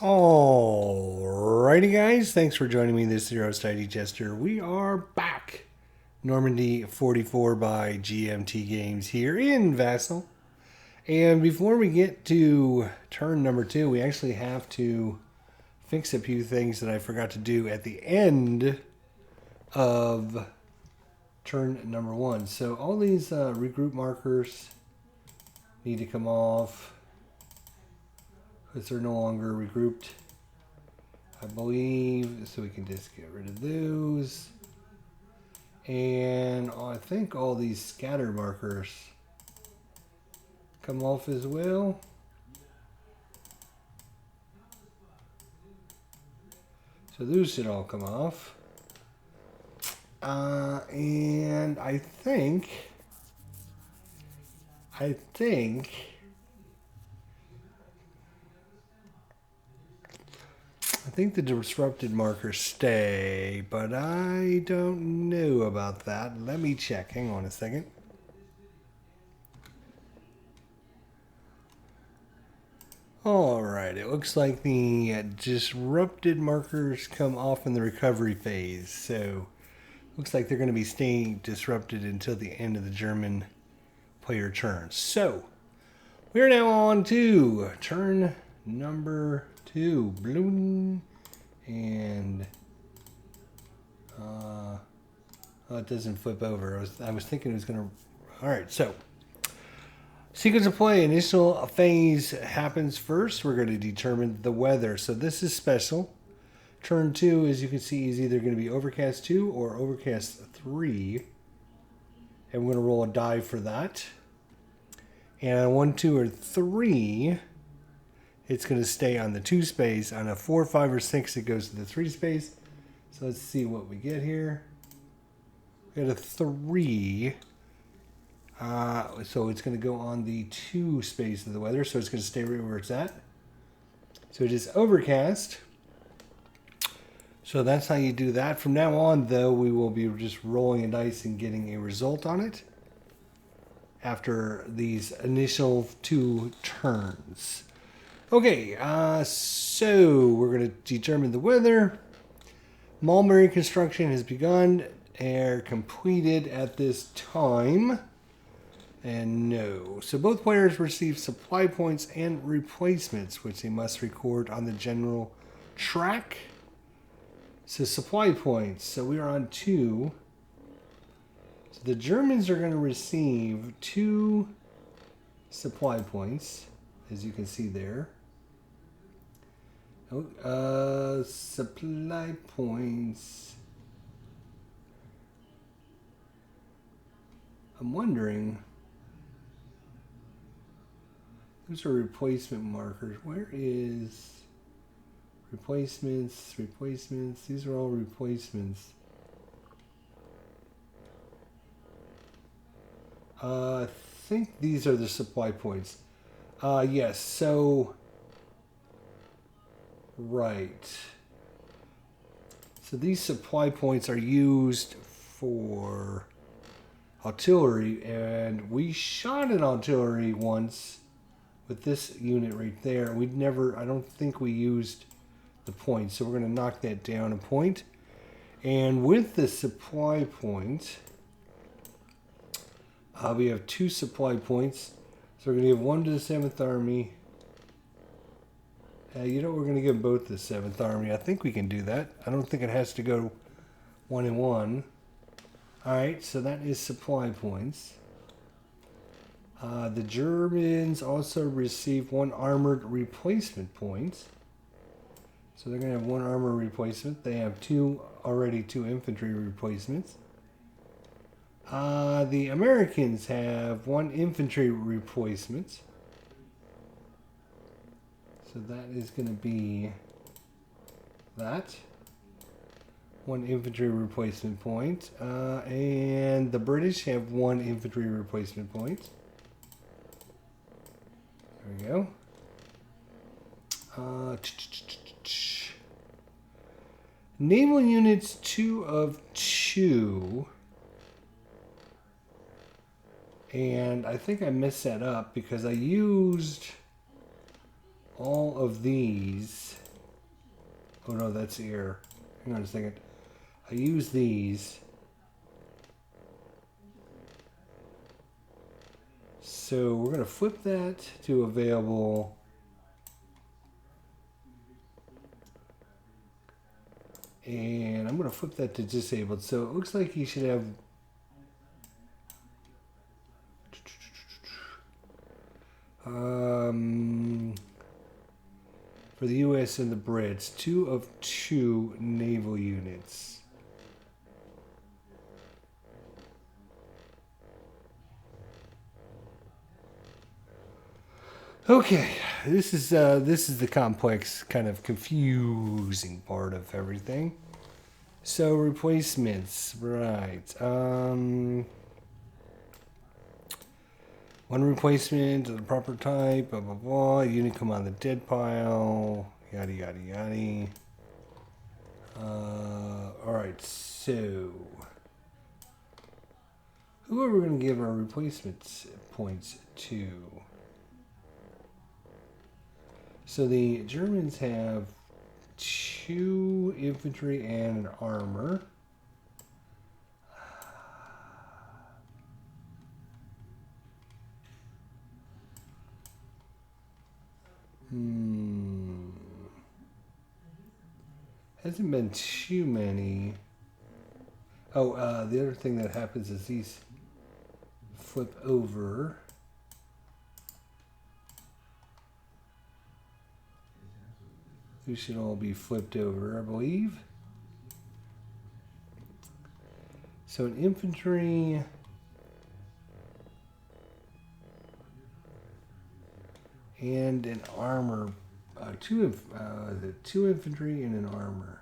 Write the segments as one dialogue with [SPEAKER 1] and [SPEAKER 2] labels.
[SPEAKER 1] Alrighty guys, thanks for joining me. This is your host ID Chester. We are back. Normandy 44 by GMT Games here in Vassal. And before we get to turn number 2, we actually have to fix a few things that I forgot to do at the end of turn number 1. So all these regroup markers need to come off because they're no longer regrouped, I believe, so we can just get rid of those. And I think all these scatter markers come off as well. So those should all come off. And I think the disrupted markers stay, but I don't know about that. Let me check. Hang on a second. Alright, it looks like the disrupted markers come off in the recovery phase. So, looks like they're going to be staying disrupted until the end of the German player turn. So, we're now on to turn number 2. Bloom. And oh, it doesn't flip over. I was thinking it was going to. All right, so sequence of play. Initial phase happens first. We're going to determine the weather. So this is special. Turn 2, as you can see, is either going to be overcast 2 or overcast 3, and we're going to roll a die for that. And on 1, 2, or 3. It's going to stay on the 2 space. On a 4, 5, or 6, it goes to the 3 space. So let's see what we get here. We got a 3. So it's going to go on the 2 space of the weather. So it's going to stay right where it's at. So it is overcast. So that's how you do that. From now on, though, we will be just rolling a dice and getting a result on it after these initial 2 turns. Okay, so we're going to determine the weather. Mulberry construction has begun. They're completed at this time. And no. So both players receive supply points and replacements, which they must record on the general track. So supply points. So we are on 2. So the Germans are going to receive 2 supply points, as you can see there. Supply points. I'm wondering. Those are replacement markers. Where is replacements? Replacements. These are all replacements. I think these are the supply points. Yes. So. Right. So these supply points are used for artillery, and we shot an artillery once with this unit right there. I don't think we used the points, so we're going to knock that down a point. And with the supply point, we have 2 supply points. So we're going to give 1 to the 7th Army. We're going to give both the 7th Army. I think we can do that. I don't think it has to go 1 and 1. Alright, so that is supply points. The Germans also receive 1 armored replacement point. So they're going to have 1 armor replacement. They have 2 infantry replacements. The Americans have 1 infantry replacement. So that is going to be that. 1 infantry replacement point. And the British have 1 infantry replacement point. There we go. Naval units 2 of 2. And I think I messed that up because I used all of these Oh no, that's the air. Hang on a second. I use these. So we're going to flip that to available. And I'm going to flip that to disabled. So it looks like you should have... for the U.S. and the Brits, 2 of 2 naval units. Okay, this is the complex, kind of confusing part of everything. So replacements, right? One replacement of the proper type, blah blah blah. Unit come on the dead pile, yada yada yada. All right, so who are we going to give our replacements points to? So the Germans have 2 infantry and an armor. Hasn't been too many. Oh, the other thing that happens is these flip over. These should all be flipped over, I believe. So an infantry and an armor. Two infantry and an armor.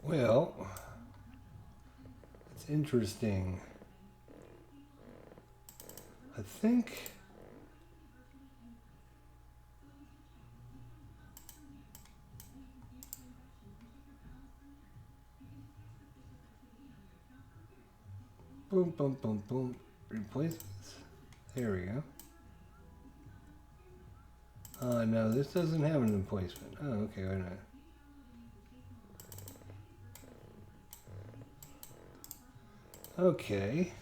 [SPEAKER 1] Well, it's interesting. I think boom, boom, boom, boom. Replacements. There we go. No, this doesn't have an replacement. Oh, okay, wait a minute. Okay,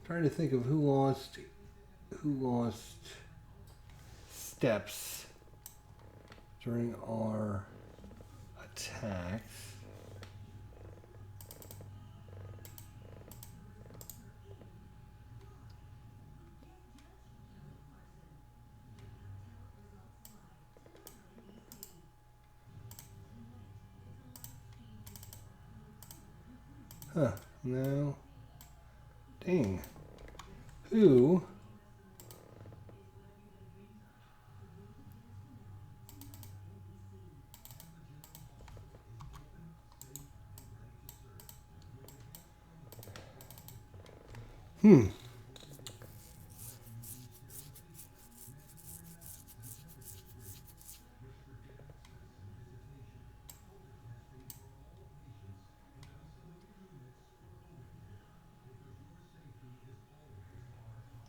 [SPEAKER 1] trying to think of who lost steps during our attacks. Huh, no. Dang. Who?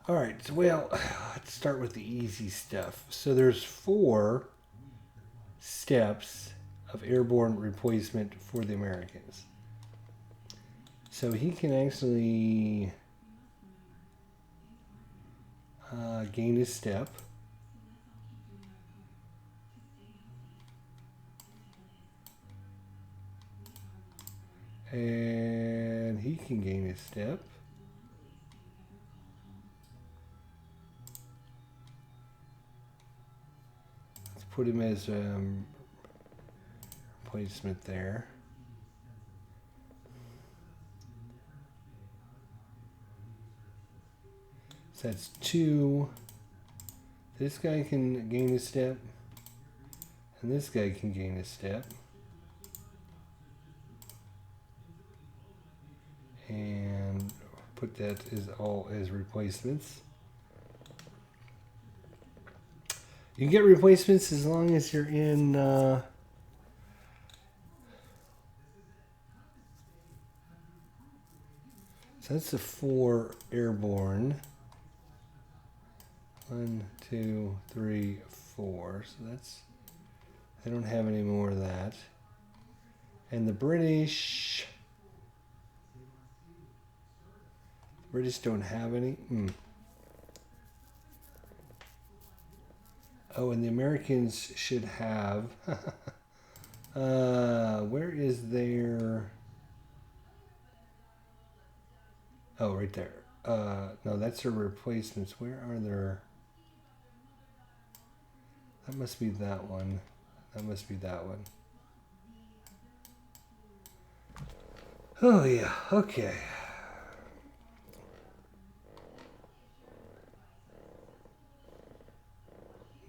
[SPEAKER 1] All right, well, let's start with the easy stuff. So there's 4 steps of airborne replacement for the Americans. So he can actually gain his step. And he can gain his step. Let's put him as replacement there. So that's 2. This guy can gain a step. And this guy can gain a step. And put that as all as replacements. You can get replacements as long as you're in. So that's the 4 airborne. 1, 2, 3, 4. So that's. I don't have any more of that. And the British. British don't have any. Oh, and the Americans should have. Where is their? Oh, right there. No, that's their replacements. Where are their? That must be that one. That must be that one. Oh yeah. Okay.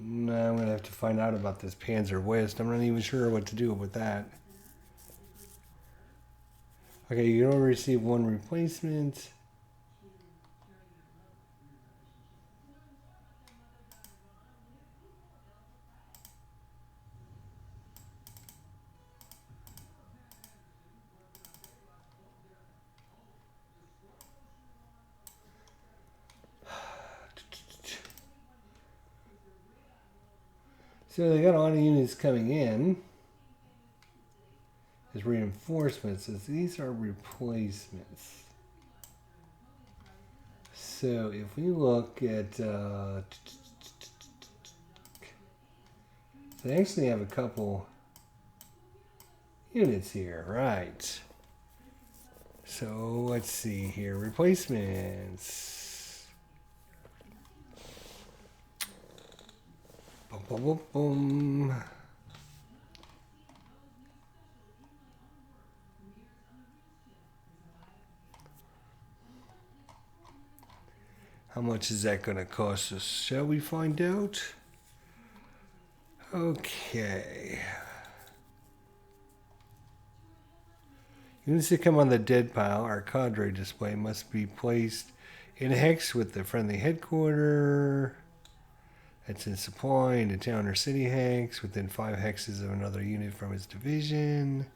[SPEAKER 1] Now I'm gonna have to find out about this Panzer West. I'm not even sure what to do with that. Okay, you don't receive 1 replacement. So they got a lot of units coming in as reinforcements. As these are replacements. So if we look at, they actually have a couple units here, right? So let's see here, replacements. Boom, boom, boom, boom. How much is that going to cost us? Shall we find out? Okay. Units that come on the dead pile, our cadre display must be placed in a hex with the friendly headquarters. That's in supply in a town or city hex within 5 hexes of another unit from its division.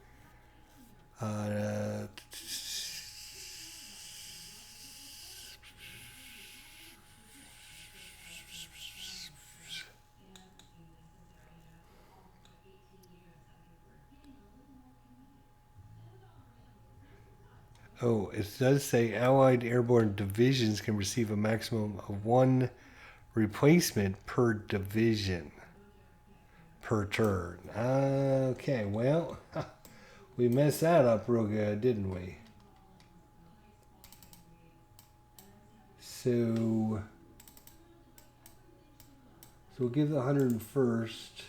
[SPEAKER 1] Oh, it does say Allied airborne divisions can receive a maximum of 1 replacement per division per turn. Okay, well, we messed that up real good, didn't we? So we'll give the 101st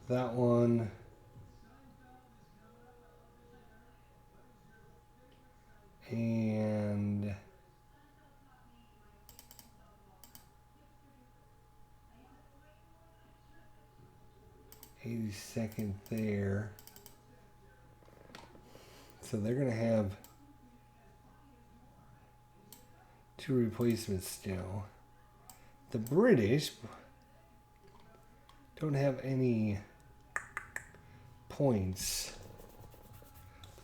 [SPEAKER 1] that one. And 82nd there. So they're going to have 2 replacements still. The British don't have any points.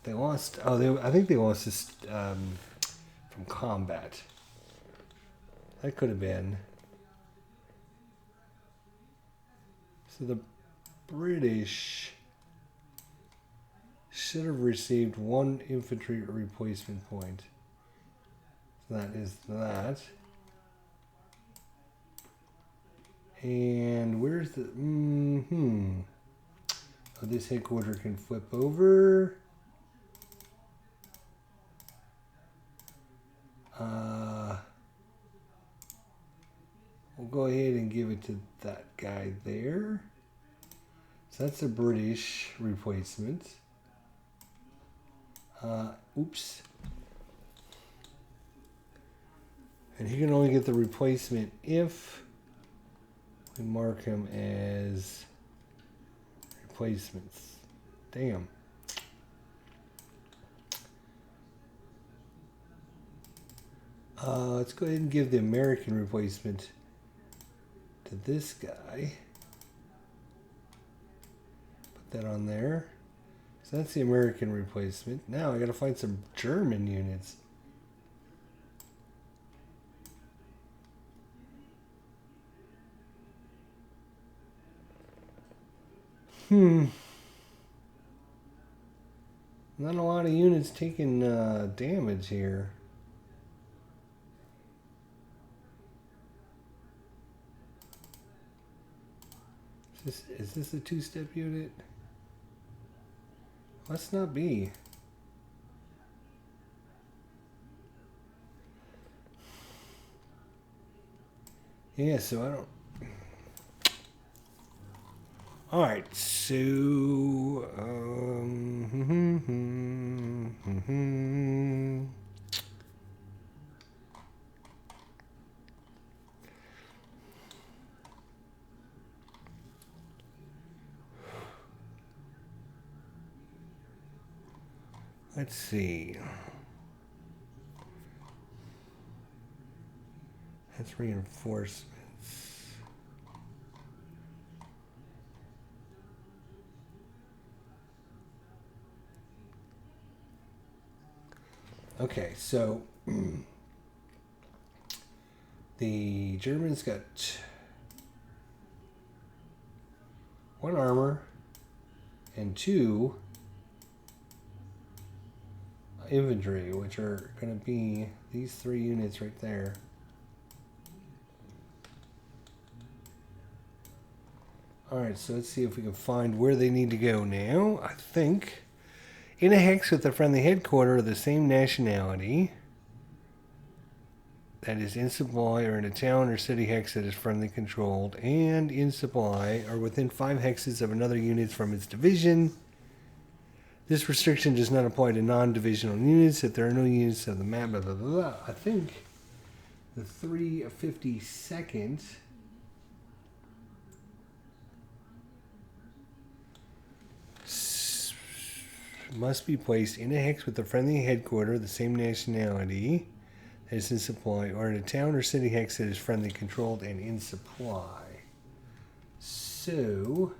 [SPEAKER 1] They lost. Oh, I think they lost this from combat. That could have been. So the British should have received 1 infantry replacement point. So that is that. And where's the... Oh, this headquarter can flip over. We'll go ahead and give it to that guy there. So that's a British replacement. Oops. And he can only get the replacement if we mark him as replacements. Damn. Let's go ahead and give the American replacement to this guy. Put that on there. So that's the American replacement. Now I gotta find some German units. Not a lot of units taking damage here. Is this a two-step unit? Must not be. Yeah, so I don't... Alright, so... let's see. That's reinforcements. Okay, so the Germans got 1 armor and 2 infantry, which are going to be these 3 units right there. Alright, so let's see if we can find where they need to go now. I think in a hex with a friendly headquarter of the same nationality, that is in supply, or in a town or city hex that is friendly controlled, and in supply, or within 5 hexes of another unit from its division. This restriction does not apply to non-divisional units if there are no units of the map, blah, blah, blah, blah. I think the 352nd must be placed in a hex with a friendly headquarter of the same nationality that is in supply, or in a town or city hex that is friendly controlled and in supply. So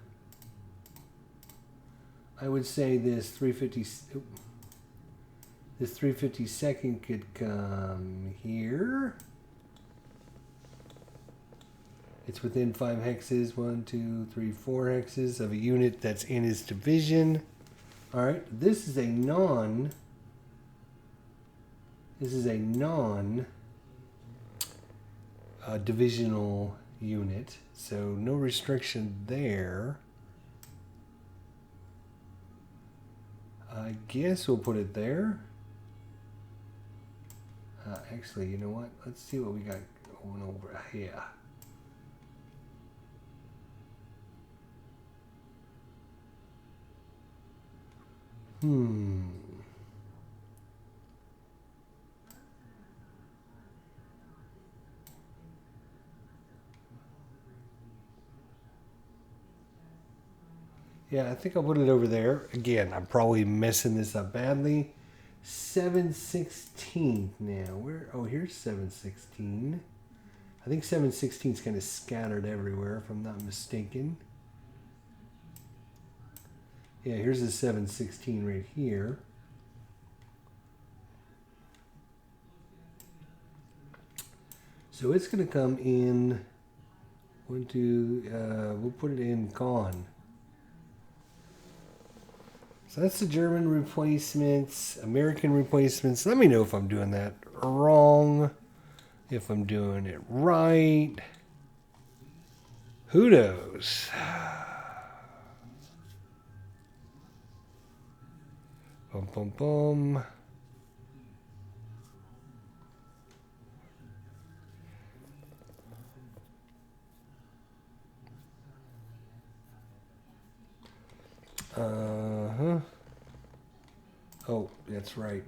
[SPEAKER 1] I would say this 352nd could come here. It's within 5 hexes, 1, 2, 3, 4 hexes of a unit that's in his division. Alright, this is a non divisional unit, so no restriction there. I guess we'll put it there. Actually, you know what? Let's see what we got going over here. Yeah, I think I'll put it over there. Again, I'm probably messing this up badly. 7/16 now. Where? Oh, here's 7/16. I think 7/16 is kind of scattered everywhere, if I'm not mistaken. Yeah, here's the 7/16 right here. So it's going to come in 1, 2, we'll put it in gone. So that's the German replacements, American replacements. Let me know if I'm doing that wrong, if I'm doing it right. Who knows? Bum, bum, bum. Oh, that's right.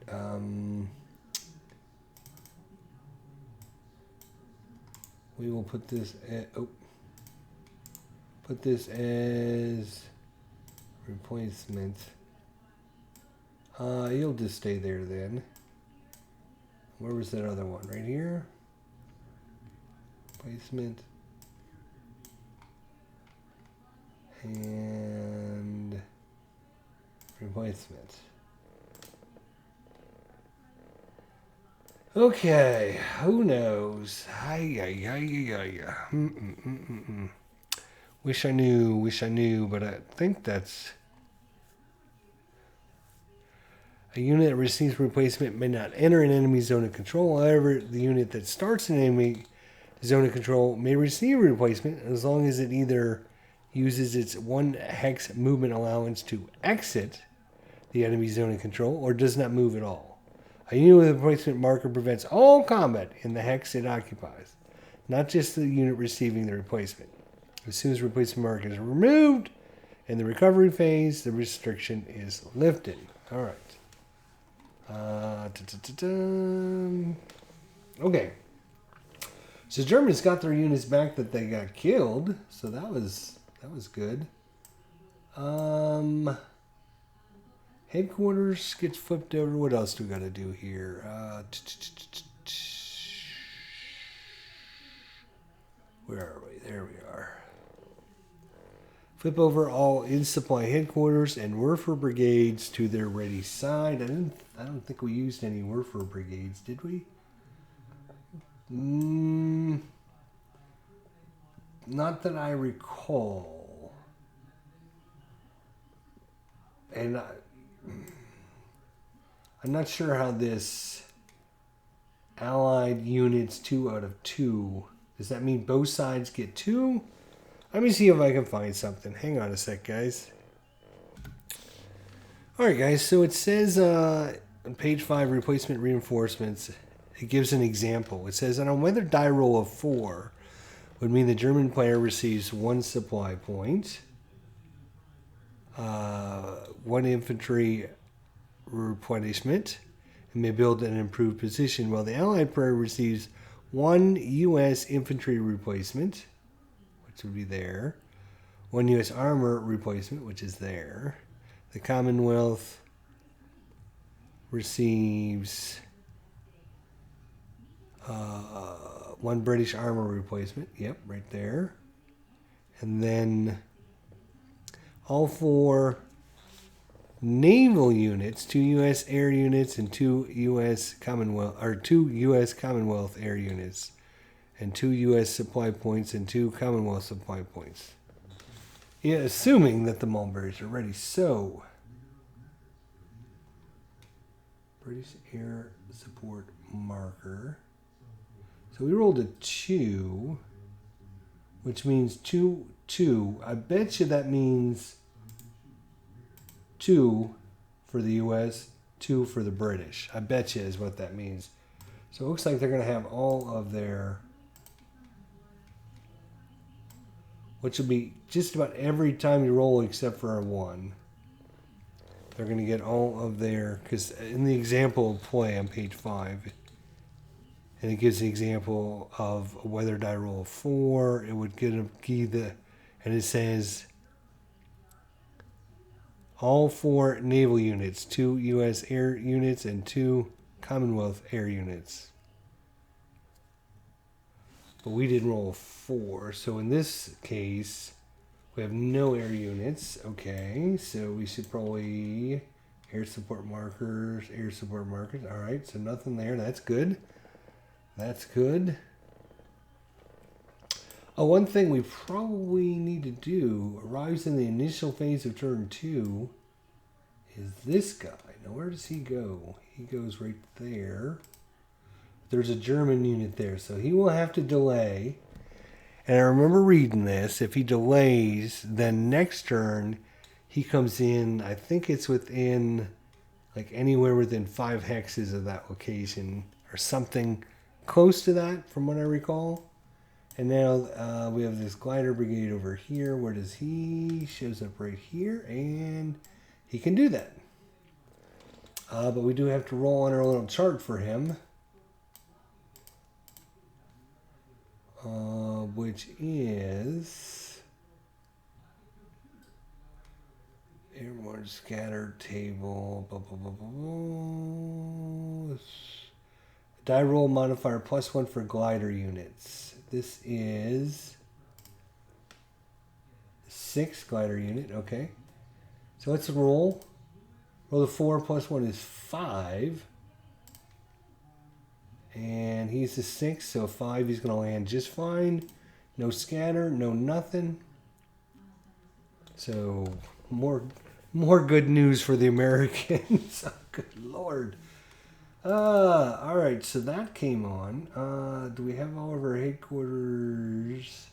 [SPEAKER 1] We will put this at, put this as replacement. You'll just stay there then. Where was that other one? Right here? Replacement. And replacement. Okay, who knows? Wish I knew, but I think that's... A unit that receives replacement may not enter an enemy zone of control. However, the unit that starts an enemy zone of control may receive a replacement as long as it either uses its 1 hex movement allowance to exit the enemy zone of control or does not move at all. A unit with a replacement marker prevents all combat in the hex it occupies, not just the unit receiving the replacement. As soon as the replacement marker is removed in the recovery phase, the restriction is lifted. All right. Okay. So Germans got their units back that they got killed, so that was good. Headquarters gets flipped over. What else do we got to do here? Where are we? There we are. Flip over all in-supply headquarters and Werfer brigades to their ready side. I don't think we used any Werfer brigades, did we? Not that I recall. And I'm not sure how this allied units 2 out of 2. Does that mean both sides get 2? Let me see if I can find something. Hang on a sec, guys. Alright, guys. So it says on page 5, replacement reinforcements. It gives an example. It says on a weather die roll of 4 would mean the German player receives 1 supply point, 1 infantry replenishment, and may build an improved position, while the Allied player receives 1 U.S. infantry replacement, which would be there, 1 U.S. armor replacement, which is there. The Commonwealth receives 1 British armor replacement. Yep, right there. And then all 4 naval units, 2 U.S. air units and 2 U.S. Commonwealth air units, and 2 U.S. supply points and 2 Commonwealth supply points. Yeah, assuming that the mulberries are ready. So, British air support marker. So we rolled a 2, which means 2, 2. I bet you that means 2 for the U.S., 2 for the British. I bet you is what that means. So it looks like they're going to have all of their, which will be just about every time you roll except for a 1. They're going to get all of their, because in the example of play on page 5, and it gives the example of a weather die roll of 4, it would give the, and it says all 4 naval units, 2 U.S. air units, and 2 Commonwealth air units. But we didn't roll a 4, so in this case, we have no air units. Okay, so we should probably air support markers. All right, so nothing there. That's good. That's good. Oh, one thing we probably need to do, arrives in the initial phase of turn 2, is this guy. Now, where does he go? He goes right there. There's a German unit there, so he will have to delay. And I remember reading this. If he delays, then next turn, he comes in, I think it's within, like anywhere within 5 hexes of that location, or something close to that, from what I recall. And now we have this glider brigade over here. Where does he? Shows up right here, and he can do that. But we do have to roll on our little chart for him, which is airborne scatter table. Die roll modifier +1 for glider units. This 6 glider unit. Okay. So let's roll. Roll the 4 plus 1 is 5. And he's the 6, so 5 he's going to land just fine. No scatter, no nothing. So more good news for the Americans. Oh, good Lord. All right, so that came on. Do we have all of our headquarters?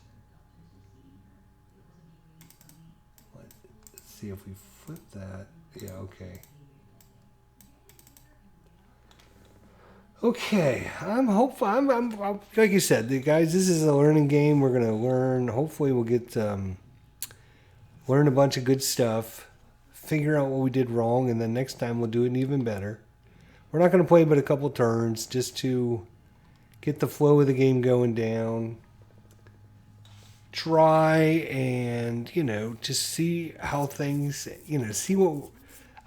[SPEAKER 1] Let's see if we flip that. Yeah, okay. Okay, I'm hopeful. I'm like you said, guys. This is a learning game. We're gonna learn. Hopefully, we'll get learn a bunch of good stuff. Figure out what we did wrong, and then next time we'll do it even better. We're not gonna play but a couple turns just to get the flow of the game going down. Try and just see how things. See what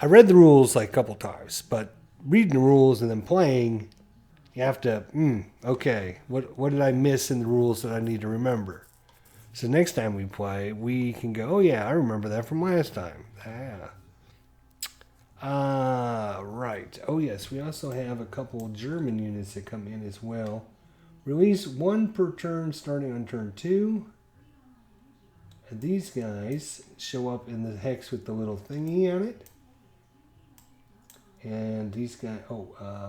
[SPEAKER 1] I read the rules like a couple times, but reading the rules and then playing. You have to, okay, what did I miss in the rules that I need to remember? So next time we play, we can go, oh yeah, I remember that from last time. Right. Oh yes, we also have a couple German units that come in as well. Release 1 per turn starting on turn 2. And these guys show up in the hex with the little thingy on it. And these guys,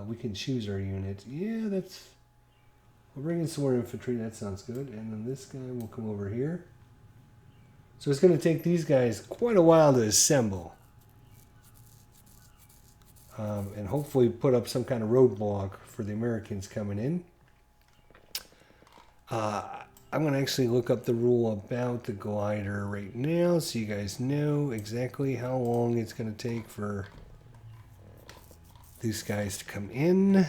[SPEAKER 1] we can choose our unit. Yeah, we'll bring in some more infantry. That sounds good. And then this guy will come over here. So it's going to take these guys quite a while to assemble. And hopefully put up some kind of roadblock for the Americans coming in. I'm going to actually look up the rule about the glider right now so you guys know exactly how long it's going to take for these guys to come in.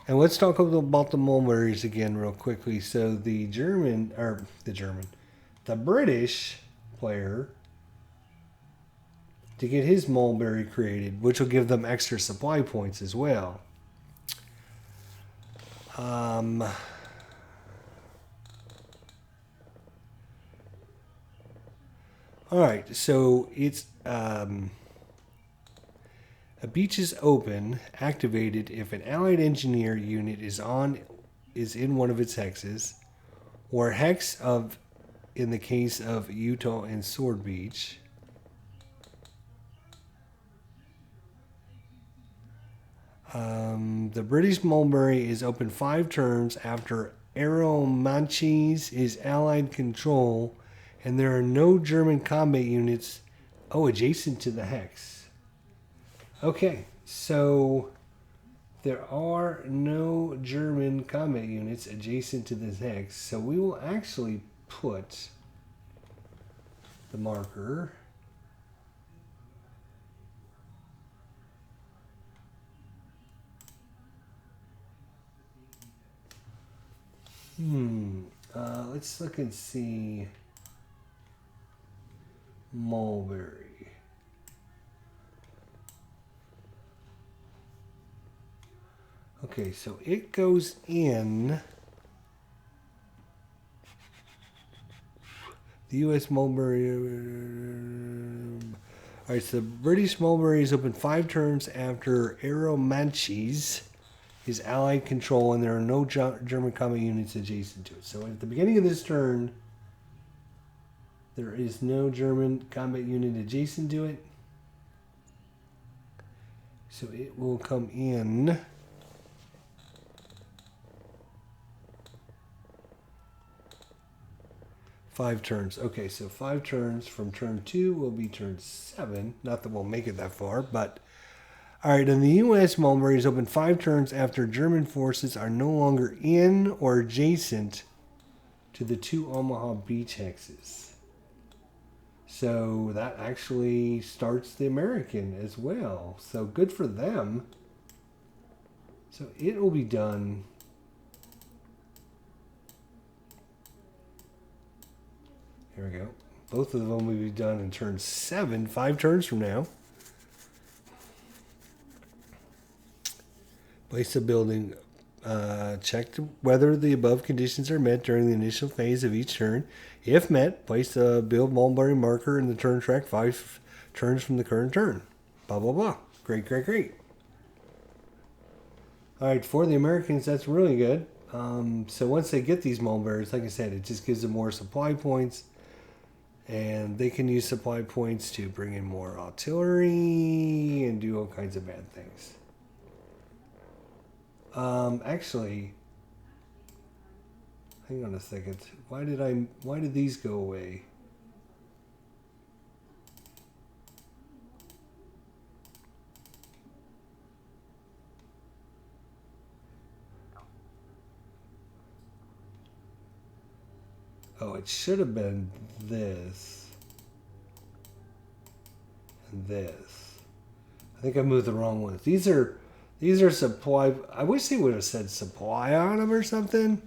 [SPEAKER 1] And let's talk about the mulberries again real quickly. So the British player, to get his mulberry created, which will give them extra supply points as well. All right, so it's a beach is open, activated if an allied engineer unit is in one of its hexes, or hex of, in the case of Utah and Sword Beach. The British mulberry is open 5 turns after Aeromanches is allied control, and there are no German combat units adjacent to the hex. Okay, so there are no German combat units adjacent to this hex, so we will actually put the marker let's look and see mulberry. Okay, so it goes in the U.S. mulberry. All right, so the British mulberry is open 5 turns after Aeromanches is allied control, and there are no German combat units adjacent to it. So at the beginning of this turn, there is no German combat unit adjacent to it. So it will come in. Five turns. Okay, so 5 turns from turn 2 will be turn 7. Not that we'll make it that far, but... Alright, and the U.S. mulberry is open 5 turns after German forces are no longer in or adjacent to the 2 Omaha beach hexes. So that actually starts the American as well. So good for them. So it will be done... Here we go. Both of them will be done in turn 7, 5 turns from now. Place a building check whether the above conditions are met during the initial phase of each turn. If met, place the build mulberry marker in the turn track 5 turns from the current turn. Blah, blah, blah. Great, great, great. All right, for the Americans, that's really good. So once they get these mulberries, like I said, it just gives them more supply points. And they can use supply points to bring in more artillery and do all kinds of bad things. Actually, hang on a second. Why did these go away? Oh, it should have been this and this. I think I moved the wrong ones. These are supply. I wish they would have said supply on them or something.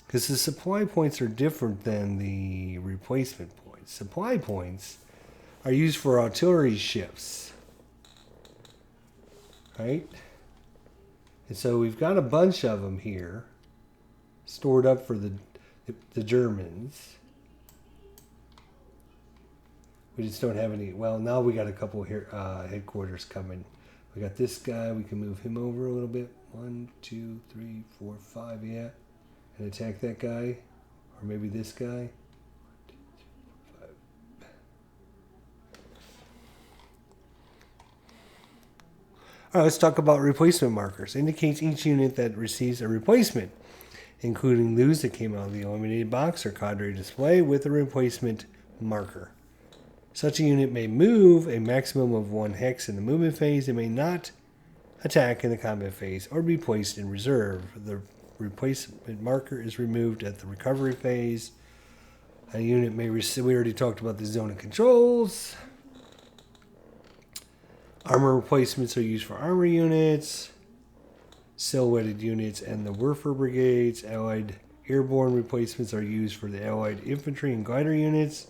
[SPEAKER 1] Because the supply points are different than the replacement points. Supply points are used for artillery ships. Right? And so we've got a bunch of them here stored up for the Germans. We just don't have any. Well, now we got a couple here headquarters coming. We got this guy. We can move him over a little bit. 1, 2, 3, 4, 5. Yeah, and attack that guy, or maybe this guy. 1, 2, 3, 4, 5. All right, let's talk about replacement markers. Indicates each unit that receives a replacement, including those that came out of the eliminated box or cadre display with a replacement marker. Such a unit may move a maximum of 1 hex in the movement phase. It may not attack in the combat phase or be placed in reserve. The replacement marker is removed at the recovery phase. A unit may receive, we already talked about the zone of controls. Armor replacements are used for armor units, silhouetted units, and the Werfer brigades. Allied airborne replacements are used for the Allied infantry and glider units.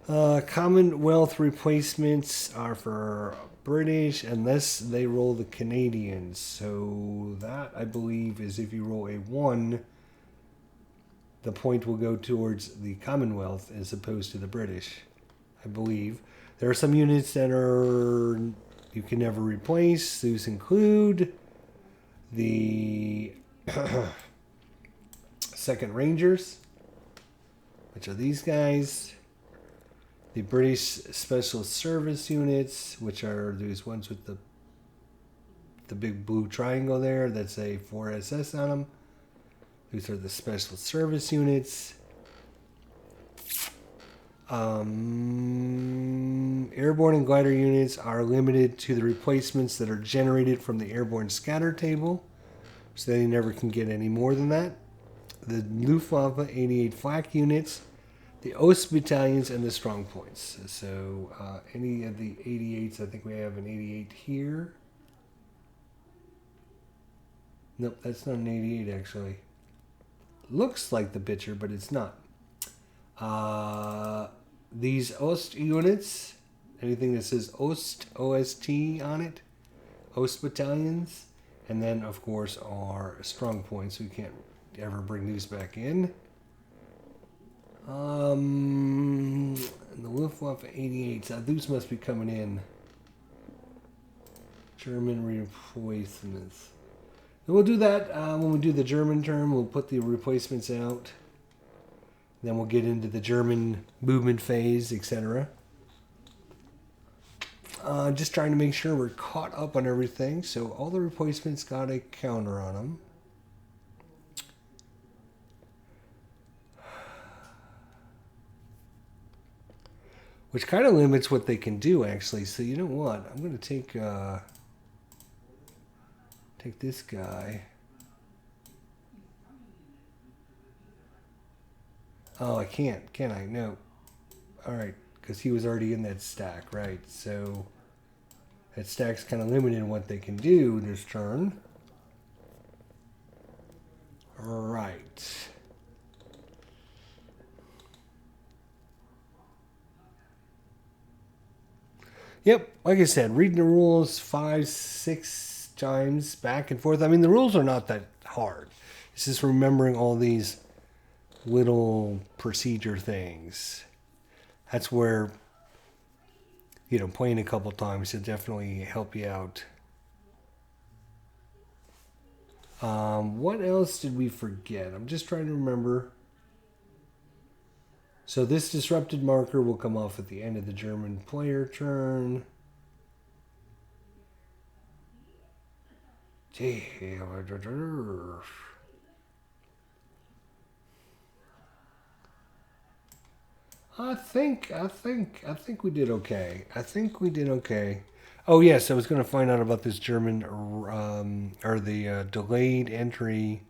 [SPEAKER 1] Commonwealth replacements are for British unless they roll the Canadians. So that, I believe, is if you roll a 1, the point will go towards the Commonwealth as opposed to the British, I believe. There are some units that are you can never replace. Those include the 2nd Rangers, which are these guys. The British Special Service units, which are these ones with the big blue triangle there. That's a 4SS on them. These are the Special Service units. Airborne and glider units are limited to the replacements that are generated from the airborne scatter table, so they never can get any more than that. The Luftwaffe 88 flak units, the Ost battalions, and the strong points. So any of the 88s, I think we have an 88 here. Nope, that's not an 88 actually. Looks like the picture, but it's not. These Ost units, anything that says Ost, OST on it, Ost battalions, and then of course our strong points. We can't ever bring these back in. The Luftwaffe 88s, those must be coming in. German replacements. And we'll do that when we do the German term. We'll put the replacements out. Then we'll get into the German movement phase, etc. Just trying to make sure we're caught up on everything. So all the replacements got a counter on them. Which kind of limits what they can do, actually. So you know what? I'm going to take this guy. Oh, I can't. Can I? No. All right. Because he was already in that stack, right? So that stack's kind of limited in what they can do this turn. All right. Yep, like I said, reading the rules 5, 6 times back and forth. I mean, the rules are not that hard. It's just remembering all these little procedure things. That's where, you know, playing a couple times will definitely help you out. What else did we forget? I'm just trying to remember. So this disrupted marker will come off at the end of the German player turn. I think we did okay. I think we did okay. Oh yes, I was going to find out about this German or the delayed entry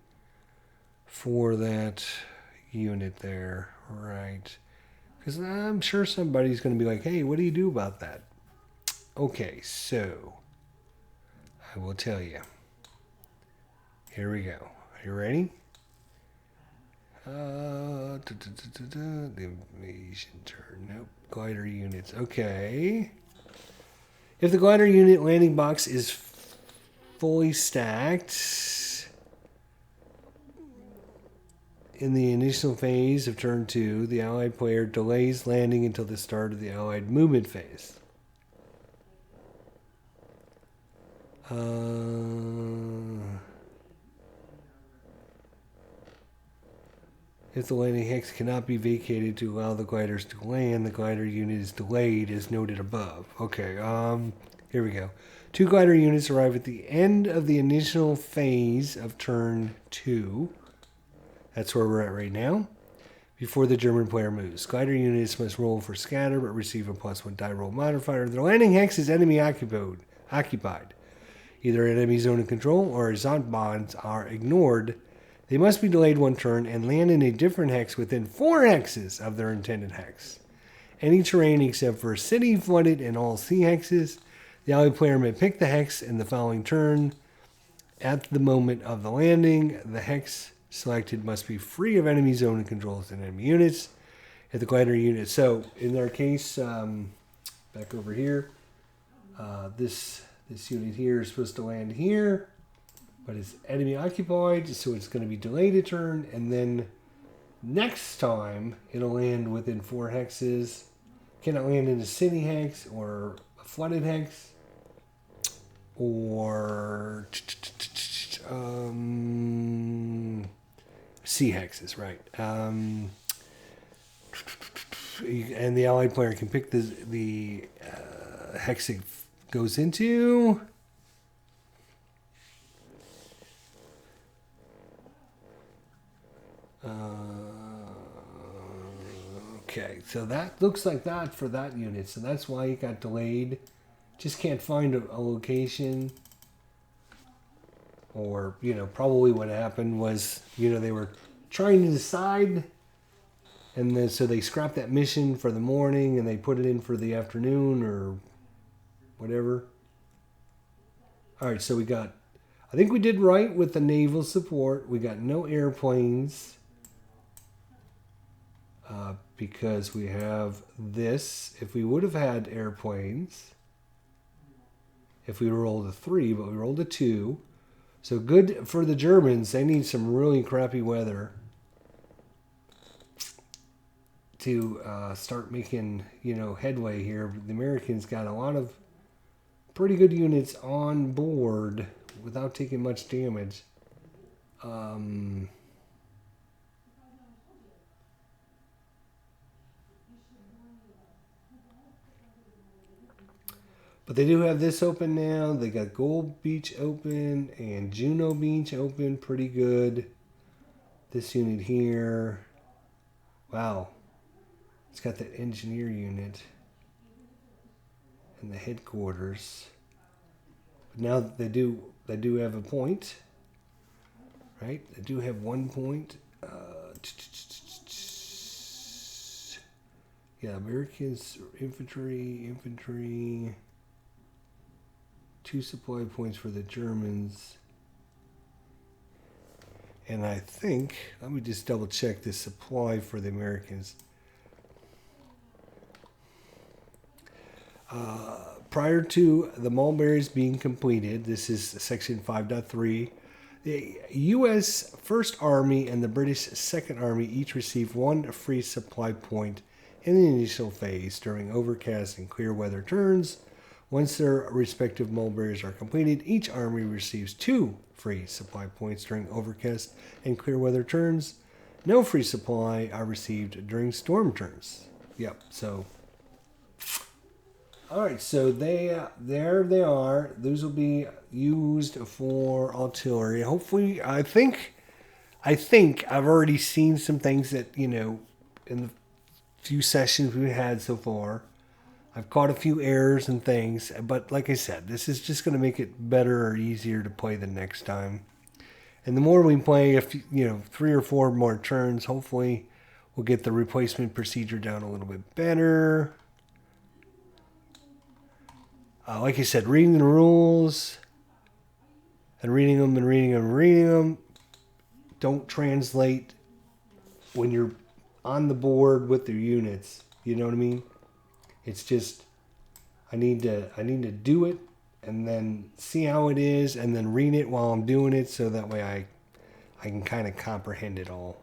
[SPEAKER 1] for that unit there, right? Because I'm sure somebody's going to be like, "Hey, what do you do about that?" Okay, so I will tell you. Here we go. Are you ready? The invasion turn. Nope. Glider units. Okay. If the glider unit landing box is fully stacked in the initial phase of turn 2, the allied player delays landing until the start of the allied movement phase. If the landing hex cannot be vacated to allow the gliders to land, the glider unit is delayed as noted above. Okay, here we go. 2 glider units arrive at the end of the initial phase of turn 2. That's where we're at right now. Before the German player moves. Glider units must roll for scatter but receive a +1 die roll modifier. The landing hex is enemy occupied. Either enemy zone of control or horizontal bonds are ignored. They must be delayed 1 turn and land in a different hex within 4 hexes of their intended hex. Any terrain except for city, flooded, and all sea hexes. The allied player may pick the hex in the following turn. At the moment of the landing, the hex selected must be free of enemy zone and controls and enemy units. If the glider unit, so in our case, back over here, this unit here is supposed to land here. But it's enemy occupied, so it's going to be delayed a turn, and then next time it'll land within 4 hexes. Cannot land in a city hex or a flooded hex or sea hexes, right? And the allied player can pick the hex it goes into. Okay, so that looks like that for that unit. So that's why it got delayed. Just can't find a location. Or, you know, probably what happened was, you know, they were trying to decide. And then so they scrapped that mission for the morning and they put it in for the afternoon or whatever. All right, so we got, I think we did right with the naval support. We got no airplanes. Because we have this. If we would have had airplanes, if we rolled a 3, but we rolled a 2. So good for the Germans. They need some really crappy weather to start making, you know, headway here. The Americans got a lot of pretty good units on board without taking much damage. But they do have this open now. They got Gold Beach open and Juno Beach open. Pretty good. This unit here. Wow. It's got that engineer unit. And the headquarters. But now they do have a point. Right? They do have 1 point. Yeah, Americans, infantry. 2 supply points for the Germans. And I think, let me just double check this supply for the Americans. prior to the mulberries being completed, this is section 5.3, the U.S. First Army and the British Second Army each received 1 free supply point in the initial phase during overcast and clear weather turns. Once their respective mulberries are completed, each army receives 2 free supply points during overcast and clear weather turns. No free supply are received during storm turns. Yep, so... Alright, so there they are. Those will be used for artillery. Hopefully, I think I've already seen some things that, you know, in the few sessions we've had so far. I've caught a few errors and things, but like I said, this is just going to make it better or easier to play the next time. And the more we play, if you know, 3 or 4 more turns, hopefully we'll get the replacement procedure down a little bit better. Like I said, reading the rules and reading them. Don't translate when you're on the board with the units. You know what I mean? It's just I need to do it and then see how it is and then read it while I'm doing it so that way I can kind of comprehend it all.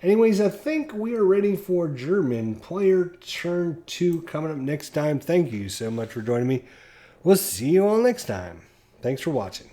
[SPEAKER 1] Anyways, I think we are ready for German player turn 2 coming up next time. Thank you so much for joining me. We'll see you all next time. Thanks for watching.